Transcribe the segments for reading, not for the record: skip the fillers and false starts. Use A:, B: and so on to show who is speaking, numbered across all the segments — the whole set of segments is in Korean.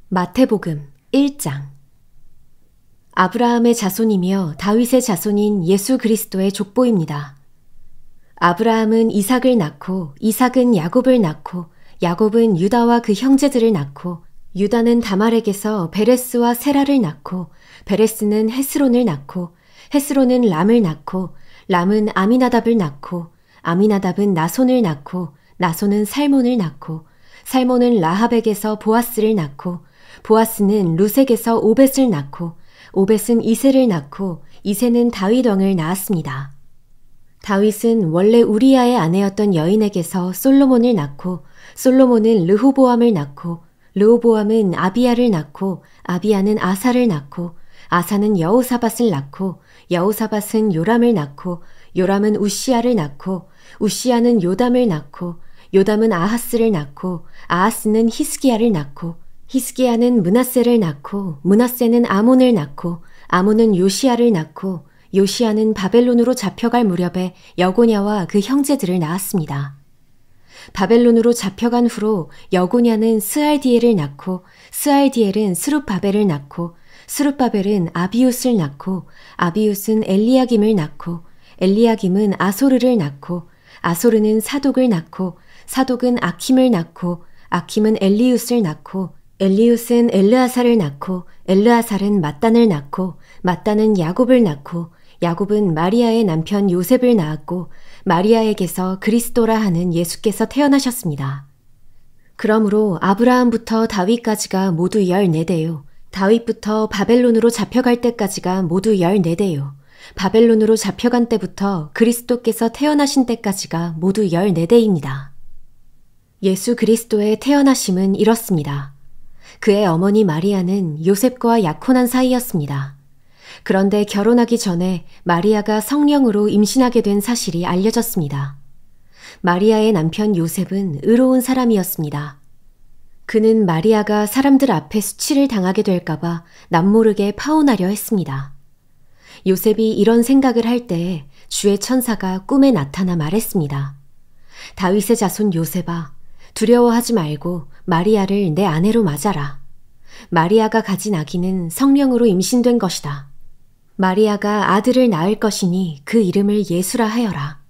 A: 마태복음 1장. 아브라함의 자손이며 다윗의 자손인 예수 그리스도의 족보입니다. 아브라함은 이삭을 낳고 이삭은 야곱을 낳고 야곱은 유다와 그 형제들을 낳고 유다는 다말에게서 베레스와 세라를 낳고 베레스는 헤스론을 낳고 헤스론은 람을 낳고 람은 아미나답을 낳고 아미나답은 나손을 낳고 나손은 살몬을 낳고 살몬은 라합에게서 보아스를 낳고 보아스는 루색에서 오벳을 낳고 오벳은 이새를 낳고 이새는 다윗 왕을 낳았습니다. 다윗은 원래 우리아의 아내였던 여인에게서 솔로몬을 낳고 솔로몬은 르호보암을 낳고 르호보암은 아비야를 낳고 아비야는 아사를 낳고 아사는 여호사밧을 낳고 여호사밧은 요람을 낳고 요람은 우시야를 낳고 우시야는 요담을 낳고 요담은 아하스를 낳고 아하스는 히스기야를 낳고 히스기야는 므낫세를 낳고 므낫세는 아몬을 낳고 아몬은 요시야를 낳고 요시야는 바벨론으로 잡혀갈 무렵에 여고냐와 그 형제들을 낳았습니다. 바벨론으로 잡혀간 후로 여고냐는 스알디엘을 낳고 스알디엘은 스룹바벨을 낳고 스룹바벨은 아비웃을 낳고 아비웃은 엘리야김을 낳고 엘리야김은 아소르를 낳고 아소르는 사독을 낳고 사독은 아킴을 낳고 아킴은 엘리웃을 낳고 엘리웃은 엘르아살을 낳고 엘르아살은 mat단을 낳고 mat단은 야곱을 낳고 야곱은 마리아의 남편 요셉을 낳았고 마리아에게서 그리스도라 하는 예수께서 태어나셨습니다. 그러므로 아브라함부터 다윗까지가 모두 14대요. 다윗부터 바벨론으로 잡혀갈 때까지가 모두 14대요. 바벨론으로 잡혀간 때부터 그리스도께서 태어나신 때까지가 모두 14대입니다. 예수 그리스도의 태어나심은 이렇습니다. 그의 어머니 마리아는 요셉과 약혼한 사이였습니다. 그런데 결혼하기 전에 마리아가 성령으로 임신하게 된 사실이 알려졌습니다. 마리아의 남편 요셉은 의로운 사람이었습니다. 그는 마리아가 사람들 앞에 수치를 당하게 될까봐 남모르게 파혼하려 했습니다. 요셉이 이런 생각을 할 때에 주의 천사가 꿈에 나타나 말했습니다. 다윗의 자손 요셉아, 두려워하지 말고 마리아를 내 아내로 맞아라. 마리아가 가진 아기는 성령으로 임신된 것이다. 마리아가 아들을 낳을 것이니 그 이름을 예수라 하여라.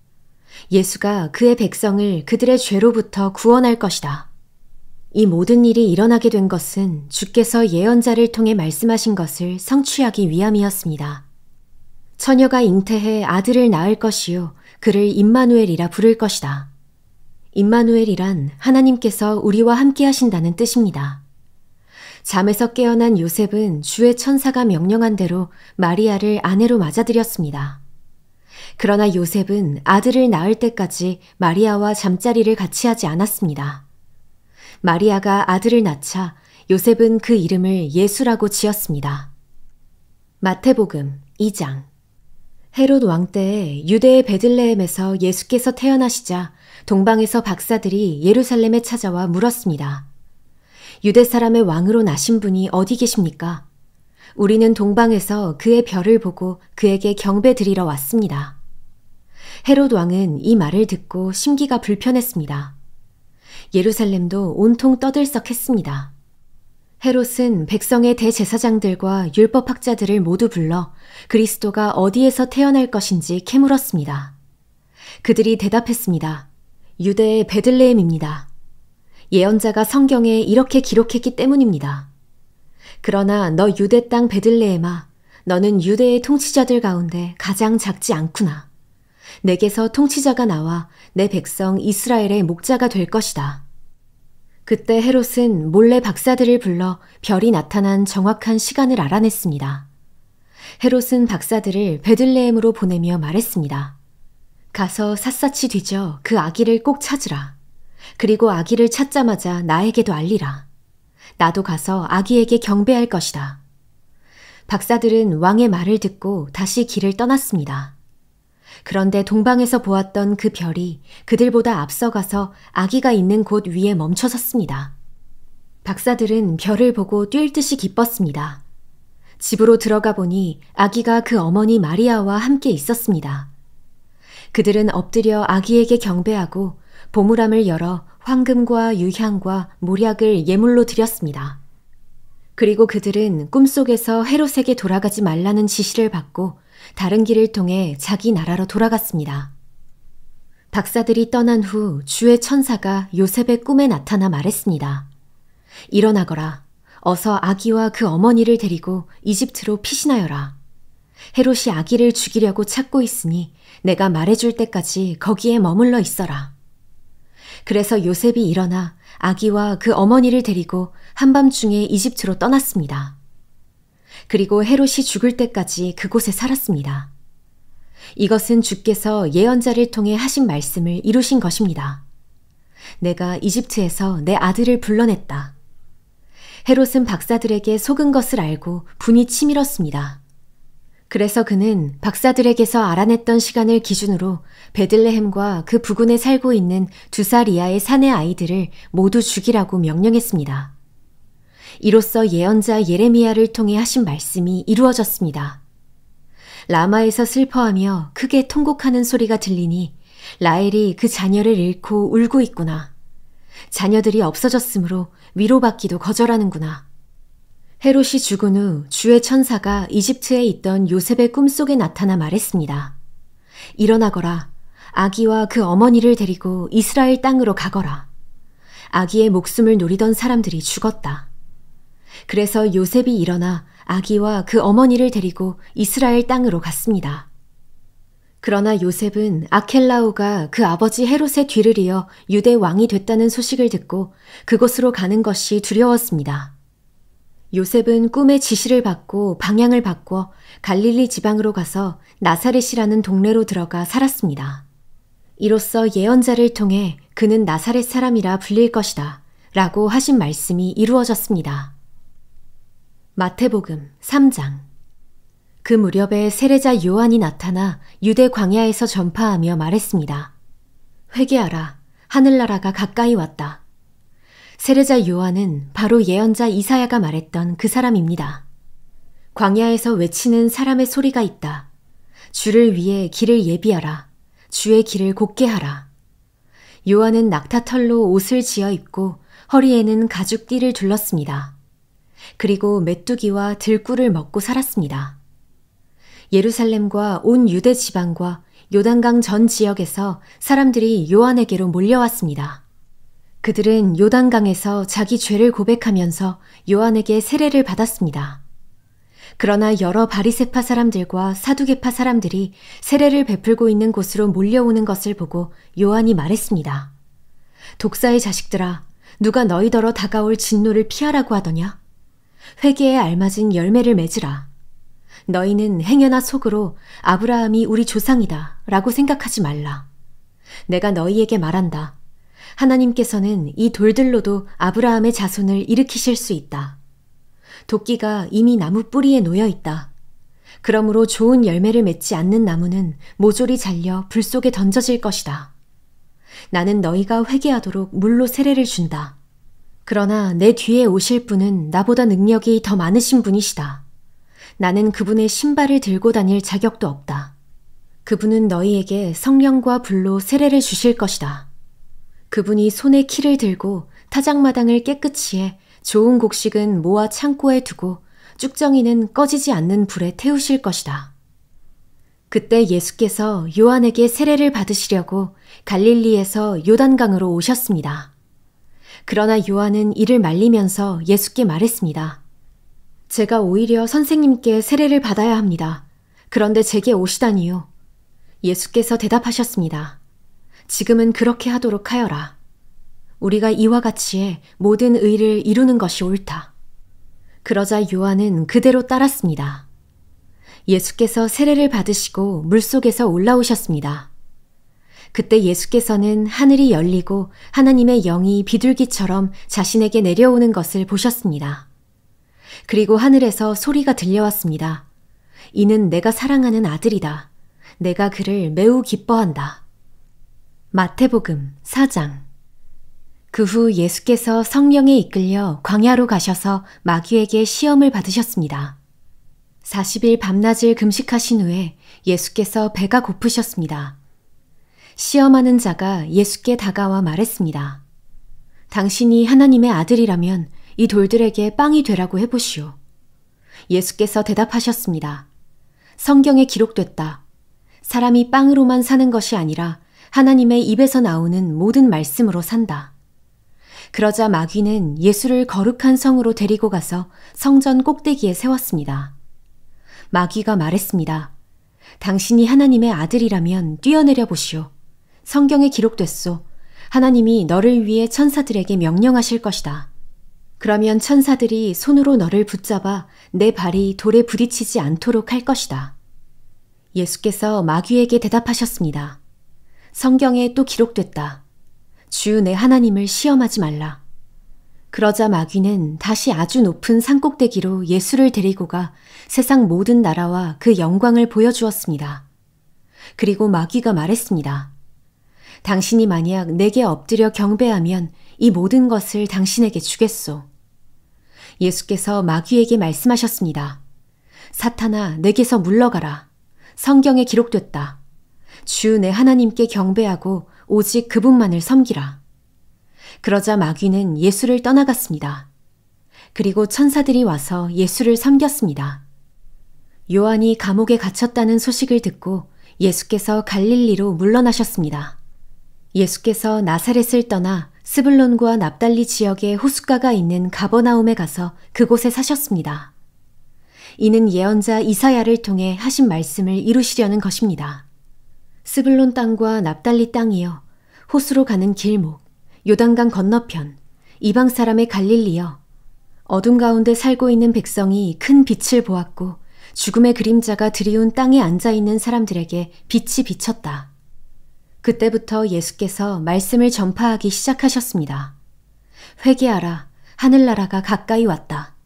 A: 예수가 그의 백성을 그들의 죄로부터 구원할 것이다. 이 모든 일이 일어나게 된 것은 주께서 예언자를 통해 말씀하신 것을 성취하기 위함이었습니다. 처녀가 잉태해 아들을 낳을 것이요 그를 임마누엘이라 부를 것이다. 임마누엘이란 하나님께서 우리와 함께 하신다는 뜻입니다. 잠에서 깨어난 요셉은 주의 천사가 명령한 대로 마리아를 아내로 맞아들였습니다. 그러나 요셉은 아들을 낳을 때까지 마리아와 잠자리를 같이 하지 않았습니다. 마리아가 아들을 낳자 요셉은 그 이름을 예수라고 지었습니다. 마태복음 2장. 헤롯 왕 때에 유대의 베들레헴에서 예수께서 태어나시자 동방에서 박사들이 예루살렘에 찾아와 물었습니다. 유대 사람의 왕으로 나신 분이 어디 계십니까? 우리는 동방에서 그의 별을 보고 그에게 경배 드리러 왔습니다. 헤롯 왕은 이 말을 듣고 심기가 불편했습니다. 예루살렘도 온통 떠들썩했습니다. 헤롯은 백성의 대제사장들과 율법학자들을 모두 불러 그리스도가 어디에서 태어날 것인지 캐물었습니다. 그들이 대답했습니다. 유대의 베들레헴입니다. 예언자가 성경에 이렇게 기록했기 때문입니다. 그러나 너 유대 땅 베들레헴아, 너는 유대의 통치자들 가운데 가장 작지 않구나. 내게서 통치자가 나와 내 백성 이스라엘의 목자가 될 것이다. 그때 헤롯은 몰래 박사들을 불러 별이 나타난 정확한 시간을 알아냈습니다. 헤롯은 박사들을 베들레헴으로 보내며 말했습니다. 가서 샅샅이 뒤져 그 아기를 꼭 찾으라. 그리고 아기를 찾자마자 나에게도 알리라. 나도 가서 아기에게 경배할 것이다. 박사들은 왕의 말을 듣고 다시 길을 떠났습니다. 그런데 동방에서 보았던 그 별이 그들보다 앞서가서 아기가 있는 곳 위에 멈춰 섰습니다. 박사들은 별을 보고 뛸 듯이 기뻤습니다. 집으로 들어가 보니 아기가 그 어머니 마리아와 함께 있었습니다. 그들은 엎드려 아기에게 경배하고 보물함을 열어 황금과 유향과 몰약을 예물로 드렸습니다. 그리고 그들은 꿈속에서 헤롯에게 돌아가지 말라는 지시를 받고 다른 길을 통해 자기 나라로 돌아갔습니다. 박사들이 떠난 후 주의 천사가 요셉의 꿈에 나타나 말했습니다. 일어나거라. 어서 아기와 그 어머니를 데리고 이집트로 피신하여라. 헤롯이 아기를 죽이려고 찾고 있으니 내가 말해줄 때까지 거기에 머물러 있어라. 그래서 요셉이 일어나 아기와 그 어머니를 데리고 한밤중에 이집트로 떠났습니다. 그리고 헤롯이 죽을 때까지 그곳에 살았습니다. 이것은 주께서 예언자를 통해 하신 말씀을 이루신 것입니다. 내가 이집트에서 내 아들을 불러냈다. 헤롯은 박사들에게 속은 것을 알고 분이 치밀었습니다. 그래서 그는 박사들에게서 알아냈던 시간을 기준으로 베들레헴과 그 부근에 살고 있는 2살 이하의 사내 아이들을 모두 죽이라고 명령했습니다. 이로써 예언자 예레미야를 통해 하신 말씀이 이루어졌습니다. 라마에서 슬퍼하며 크게 통곡하는 소리가 들리니 라헬이 그 자녀를 잃고 울고 있구나. 자녀들이 없어졌으므로 위로받기도 거절하는구나. 헤롯이 죽은 후 주의 천사가 이집트에 있던 요셉의 꿈속에 나타나 말했습니다. 일어나거라. 아기와 그 어머니를 데리고 이스라엘 땅으로 가거라. 아기의 목숨을 노리던 사람들이 죽었다. 그래서 요셉이 일어나 아기와 그 어머니를 데리고 이스라엘 땅으로 갔습니다. 그러나 요셉은 아켈라오가 그 아버지 헤롯의 뒤를 이어 유대 왕이 됐다는 소식을 듣고 그곳으로 가는 것이 두려웠습니다. 요셉은 꿈의 지시를 받고 방향을 바꿔 갈릴리 지방으로 가서 나사렛이라는 동네로 들어가 살았습니다. 이로써 예언자를 통해 그는 나사렛 사람이라 불릴 것이다 라고 하신 말씀이 이루어졌습니다. 마태복음 3장. 그 무렵에 세례자 요한이 나타나 유대 광야에서 전파하며 말했습니다. 회개하라. 하늘나라가 가까이 왔다. 세례자 요한은 바로 예언자 이사야가 말했던 그 사람입니다. 광야에서 외치는 사람의 소리가 있다. 주를 위해 길을 예비하라. 주의 길을 곧게 하라. 요한은 낙타털로 옷을 지어 입고 허리에는 가죽띠를 둘렀습니다. 그리고 메뚜기와 들꿀을 먹고 살았습니다. 예루살렘과 온 유대 지방과 요단강 전 지역에서 사람들이 요한에게로 몰려왔습니다. 그들은 요단강에서 자기 죄를 고백하면서 요한에게 세례를 받았습니다. 그러나 여러 바리새파 사람들과 사두개파 사람들이 세례를 베풀고 있는 곳으로 몰려오는 것을 보고 요한이 말했습니다. 독사의 자식들아, 누가 너희더러 다가올 진노를 피하라고 하더냐? 회개에 알맞은 열매를 맺으라. 너희는 행여나 속으로 아브라함이 우리 조상이다 라고 생각하지 말라. 내가 너희에게 말한다. 하나님께서는 이 돌들로도 아브라함의 자손을 일으키실 수 있다. 도끼가 이미 나무 뿌리에 놓여 있다. 그러므로 좋은 열매를 맺지 않는 나무는 모조리 잘려 불 속에 던져질 것이다. 나는 너희가 회개하도록 물로 세례를 준다. 그러나 내 뒤에 오실 분은 나보다 능력이 더 많으신 분이시다. 나는 그분의 신발을 들고 다닐 자격도 없다. 그분은 너희에게 성령과 불로 세례를 주실 것이다. 그분이 손에 키를 들고 타작마당을 깨끗이 해 좋은 곡식은 모아 창고에 두고 쭉정이는 꺼지지 않는 불에 태우실 것이다. 그때 예수께서 요한에게 세례를 받으시려고 갈릴리에서 요단강으로 오셨습니다. 그러나 요한은 이를 말리면서 예수께 말했습니다. 제가 오히려 선생님께 세례를 받아야 합니다. 그런데 제게 오시다니요. 예수께서 대답하셨습니다. 지금은 그렇게 하도록 하여라. 우리가 이와 같이 해 모든 의를 이루는 것이 옳다. 그러자 요한은 그대로 따랐습니다. 예수께서 세례를 받으시고 물속에서 올라오셨습니다. 그때 예수께서는 하늘이 열리고 하나님의 영이 비둘기처럼 자신에게 내려오는 것을 보셨습니다. 그리고 하늘에서 소리가 들려왔습니다. 이는 내가 사랑하는 아들이다. 내가 그를 매우 기뻐한다. 마태복음 4장. 그 후 예수께서 성령에 이끌려 광야로 가셔서 마귀에게 시험을 받으셨습니다. 40일 밤낮을 금식하신 후에 예수께서 배가 고프셨습니다. 시험하는 자가 예수께 다가와 말했습니다. 당신이 하나님의 아들이라면 이 돌들에게 빵이 되라고 해보시오. 예수께서 대답하셨습니다. 성경에 기록됐다. 사람이 빵으로만 사는 것이 아니라 하나님의 입에서 나오는 모든 말씀으로 산다. 그러자 마귀는 예수를 거룩한 성으로 데리고 가서 성전 꼭대기에 세웠습니다. 마귀가 말했습니다. 당신이 하나님의 아들이라면 뛰어내려 보시오. 성경에 기록됐소. 하나님이 너를 위해 천사들에게 명령하실 것이다. 그러면 천사들이 손으로 너를 붙잡아 내 발이 돌에 부딪히지 않도록 할 것이다. 예수께서 마귀에게 대답하셨습니다. 성경에 또 기록됐다. 주 내 하나님을 시험하지 말라. 그러자 마귀는 다시 아주 높은 산꼭대기로 예수를 데리고 가 세상 모든 나라와 그 영광을 보여주었습니다. 그리고 마귀가 말했습니다. 당신이 만약 내게 엎드려 경배하면 이 모든 것을 당신에게 주겠소. 예수께서 마귀에게 말씀하셨습니다. 사탄아, 내게서 물러가라. 성경에 기록됐다. 주 내 하나님께 경배하고 오직 그분만을 섬기라. 그러자 마귀는 예수를 떠나갔습니다. 그리고 천사들이 와서 예수를 섬겼습니다. 요한이 감옥에 갇혔다는 소식을 듣고 예수께서 갈릴리로 물러나셨습니다. 예수께서 나사렛을 떠나 스불론과 납달리 지역에 호숫가가 있는 가버나움에 가서 그곳에 사셨습니다. 이는 예언자 이사야를 통해 하신 말씀을 이루시려는 것입니다. 스불론 땅과 납달리 땅이여, 호수로 가는 길목, 요단강 건너편, 이방 사람의 갈릴리여, 어둠 가운데 살고 있는 백성이 큰 빛을 보았고 죽음의 그림자가 드리운 땅에 앉아있는 사람들에게 빛이 비쳤다. 그때부터 예수께서 말씀을 전파하기 시작하셨습니다. 회개하라, 하늘나라가 가까이 왔다.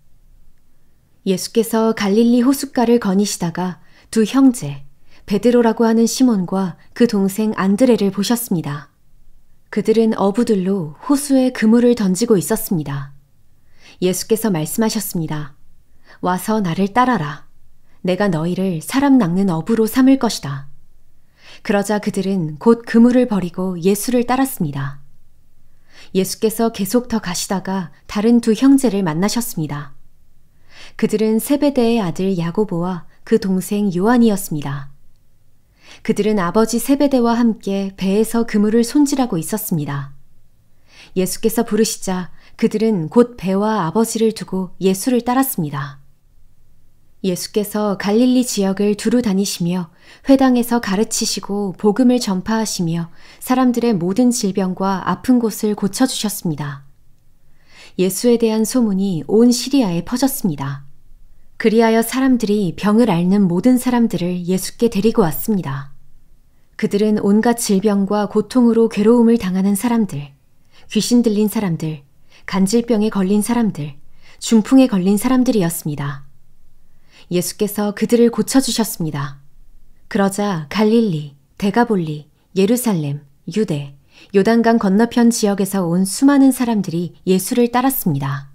A: 예수께서 갈릴리 호숫가를 거니시다가 두 형제, 베드로라고 하는 시몬과 그 동생 안드레를 보셨습니다. 그들은 어부들로 호수에 그물을 던지고 있었습니다. 예수께서 말씀하셨습니다. 와서 나를 따라라. 내가 너희를 사람 낚는 어부로 삼을 것이다. 그러자 그들은 곧 그물을 버리고 예수를 따랐습니다. 예수께서 계속 더 가시다가 다른 두 형제를 만나셨습니다. 그들은 세베대의 아들 야고보와 그 동생 요한이었습니다. 그들은 아버지 세베대와 함께 배에서 그물을 손질하고 있었습니다. 예수께서 부르시자 그들은 곧 배와 아버지를 두고 예수를 따랐습니다. 예수께서 갈릴리 지역을 두루 다니시며 회당에서 가르치시고 복음을 전파하시며 사람들의 모든 질병과 아픈 곳을 고쳐주셨습니다. 예수에 대한 소문이 온 시리아에 퍼졌습니다. 그리하여 사람들이 병을 앓는 모든 사람들을 예수께 데리고 왔습니다. 그들은 온갖 질병과 고통으로 괴로움을 당하는 사람들, 귀신 들린 사람들, 간질병에 걸린 사람들, 중풍에 걸린 사람들이었습니다. 예수께서 그들을 고쳐주셨습니다. 그러자 갈릴리, 데가볼리, 예루살렘, 유대, 요단강 건너편 지역에서 온 수많은 사람들이 예수를 따랐습니다.